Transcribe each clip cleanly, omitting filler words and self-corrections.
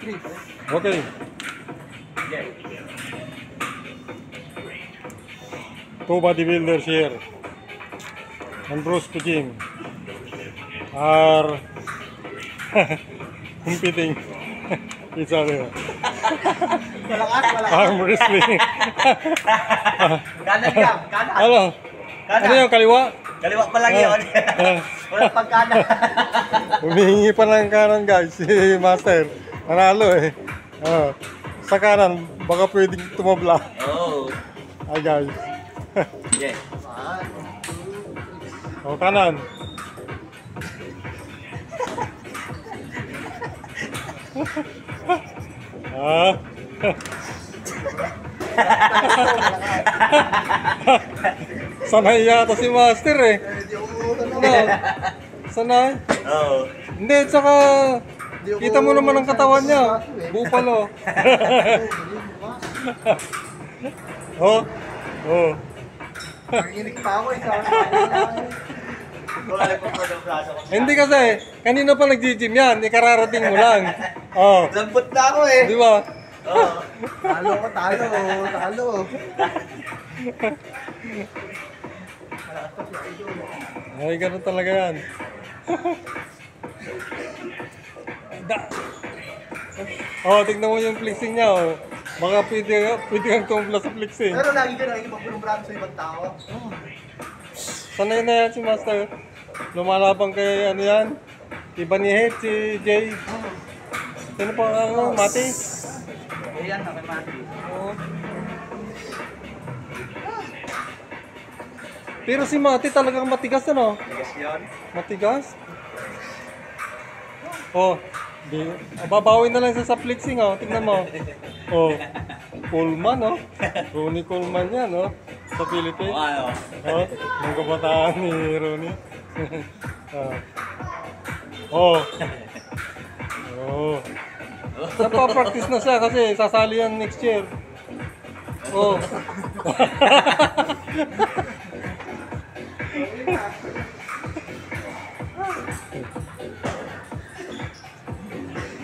Okay. Two bodybuilders here and Bruce Pujim are competing each other. Arm wrestling. Kanan ka, kanan. Ano? Ano yung kaliwa? Kaliwa pa lang yun. Wala pang kanan. Humihingi pa ng kanan guys, si Master. Nanalo eh. Sa kanan, baka pwedeng tumabla. Oh. Ay guys. Yeah. O, kanan. Ah. Sanay yata si Master eh. Ano? Sanay? Oo. Hindi, tsaka kita mo naman ang katawan niya. Bupalo. Oh. Oh. Nanginig pa ako eh. Wala lang po ng braso ko. Hindi kasi, kanina pa nag-gym yan, ikararating mo lang. Oh. Lambot na ako eh. Di ba? Oo. Talo ko, talo. Talo. Ay, ganun talaga yan. Oh, tignan mo yung flexing niya, oh. Baka pwede kang tumbla sa flexing. Pero lagi ka nakikita magpulong sa ibang tao. Sanay na yan si Master. Lumalabang kay ano yan? Iba ni Head, si Jay. Sino pa ano? Mati? Ayan, nakimati. Oo. Pero si Mati talagang matigas ano? Tigas yun. Matigas? Oh, babawin na lang siya sa flexing oh. Tingnan mo. Oh, Coleman oh. Ronnie Coleman yan oh. Sa Philippines. Ano? Oh, yung kabataan ni Ronnie. Oh. Oh. Nagpa-practice na siya kasi sasali yan next year. Oh.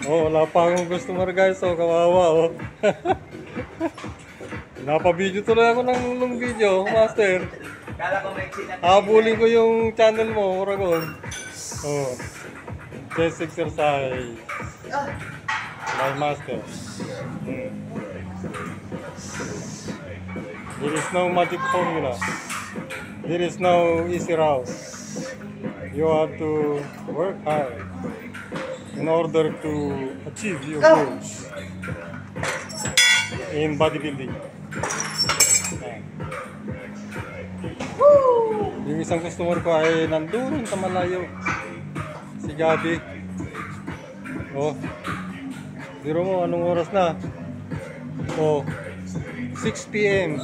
Oh, wala pa akong customer guys, so kawawa oh. Napabideo tuloy ako ng video, Master. Kala ko may chin na. Habulin ko yung channel mo, Oragon. Oh. Chest exercise. My Master. There is no magic formula. There is no easy route. You have to work hard in order to achieve your goals in bodybuilding. Yung isang customer ko ay nandun sa malayo. Si Gabi. Oh. Biro mo, anong oras na? Oh. 6 p.m.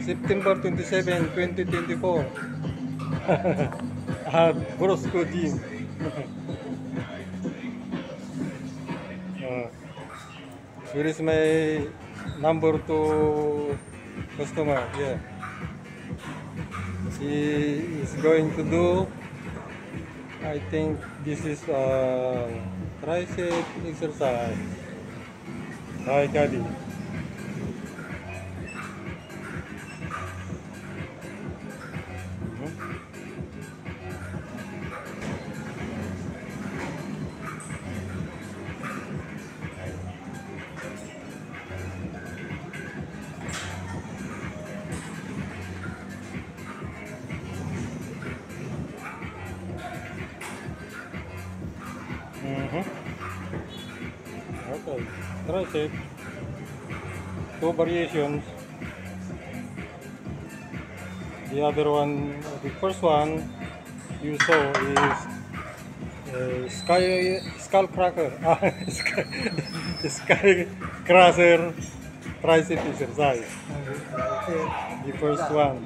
September 27, 2024. At Brosco Gym. Here is my number to customer. Yeah. He is going to do, I think this is tricep exercise. Hi, Kadi. Okay, tricep. Two variations. The other one, the first one you saw is skull cracker. Skull crusher tricep exercise. The first one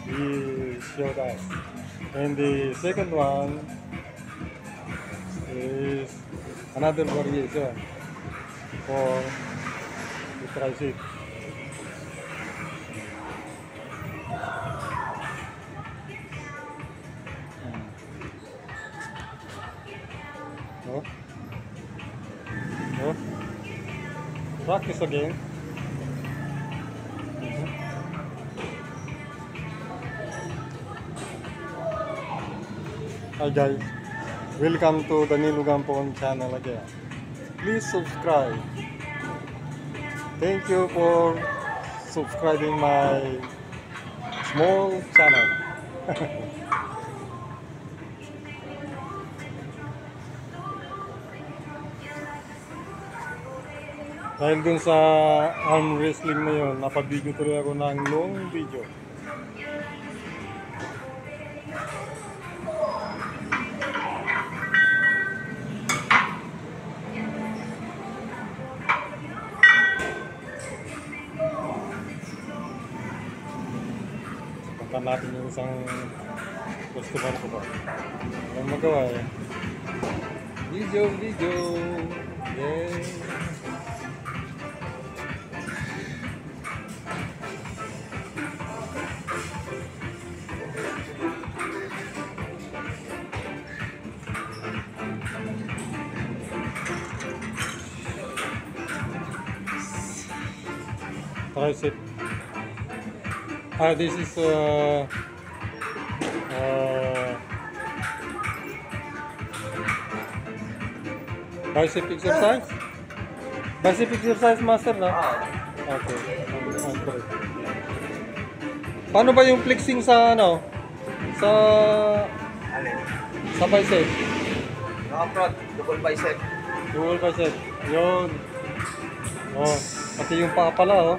he showed us, and the second one is another variation for the tricep. Oh. Oh. Practice again. Hi guys, welcome to the Nilu Gampon channel again. Please subscribe. Thank you for subscribing my small channel. Dahil dun sa arm wrestling na yun, napabidyo tuloy ako ng long video. Punta natin yung isang customer ko ba. Walang magawa eh. Video. Yay! Tricep. This is bicep exercise. Bicep exercise master na. Okay. Okay. Paano ba yung flexing sa ano? Sa Alin? sa bicep? Naka-front, double bicep. Dual bicep. Yun. Oh, pati yung paa pala oh.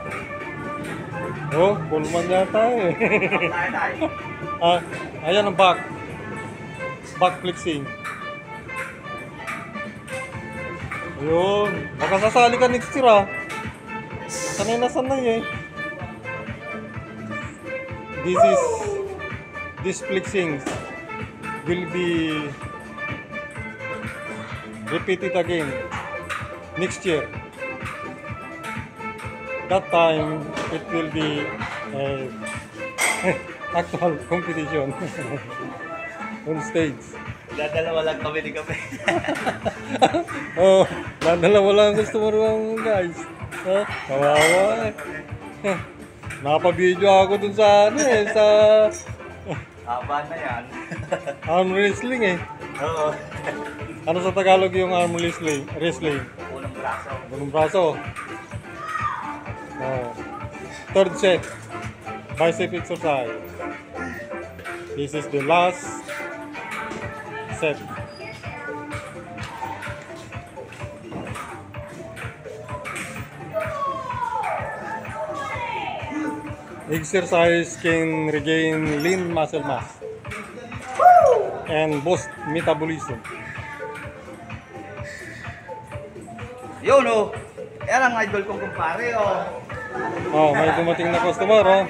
Oh, pulman yata eh. Ayan ang back. Back flexing. Ayun. Baka sasali ka next year ah. Sanay na sanay eh. This flexing will be repeated again next year. That time it will be actual competition on stage. Dadalawa lang kami ni kami. Oh, dadalawa lang ang customer mo guys. Kawawa eh. Napabidyo ako dun sa ano eh, sa Haba na yan. arm wrestling eh. Oo. Ano sa Tagalog yung arm wrestling? Unang braso. Bunong braso. Oh. Third set. Bicep exercise. This is the last set. Exercise can regain lean muscle mass and boost metabolism. Yun oh. Yan ang idol kong kumpare oh. Oh, may dumating na customer oh.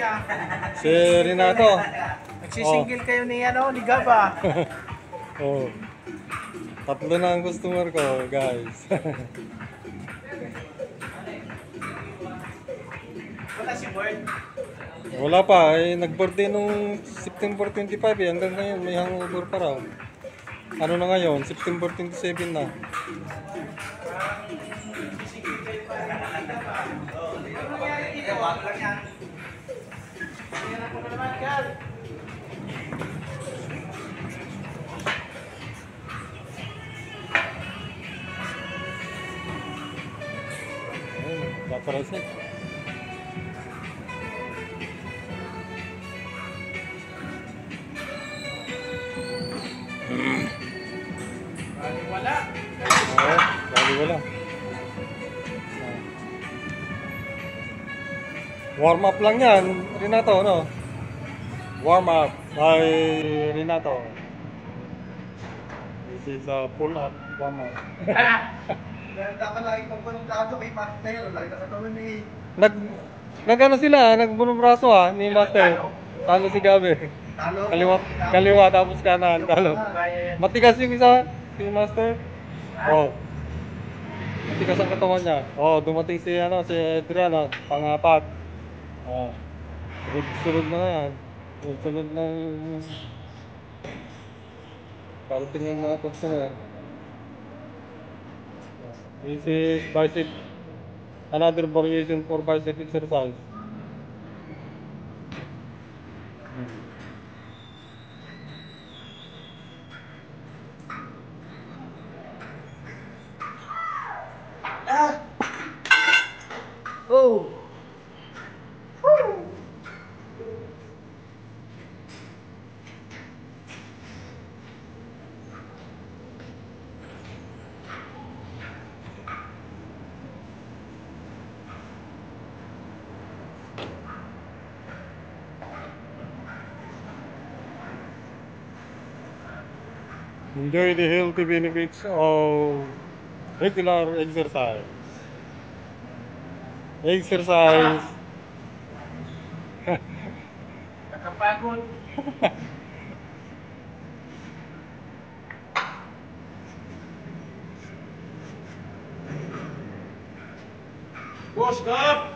Si Renato. Nagsisingle kayo ni ano, ni Gaba. Oh. Tatlo na ang customer ko, guys. Wala si Word. Wala pa, eh, nag-birthday nung September 25 eh. Hanggang ngayon, may hangover pa raw. Ano na ngayon? September 27 na. Bago lang yan. Ayun, vaporized na. Wala. Oo, bali wala. Warm up lang yan, Renato, no? Warm up by Renato. This is a pull up, warm up. Dapat lagi pang punong braso kay Master. Lagi na katulad ni... Nag-ano sila, nagbunong braso ni Master. Talo si Gabi. Talo. Kaliwa tapos kanan, talo. Matigas yung isa, si Master. Oh. Matigas ang katawan niya. Oh, dumating si si Adriano, pangapat. Oh. Sunod na yan. Sunod na parating yung mga customer. This is bicep, another variation for bicep exercise. Oh! Enjoy the healthy benefits of regular exercise. Exercise. Nakapagod. Boss, up!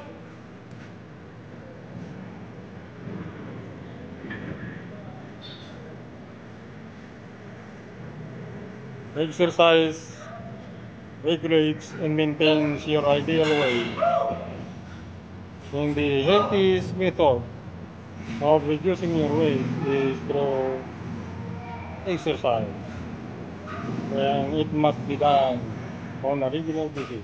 Exercise regulates and maintains your ideal weight. And the healthiest method of reducing your weight is through exercise. And it must be done on a regular basis.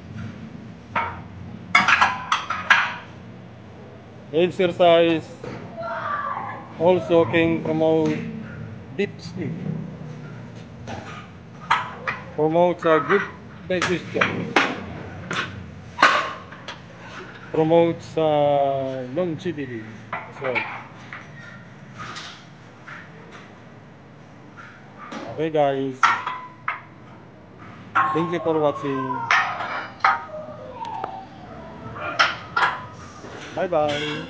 Exercise also can promote deep sleep, promotes a good digestion, promotes longevity as well. Okay guys, thank you for watching. Bye bye.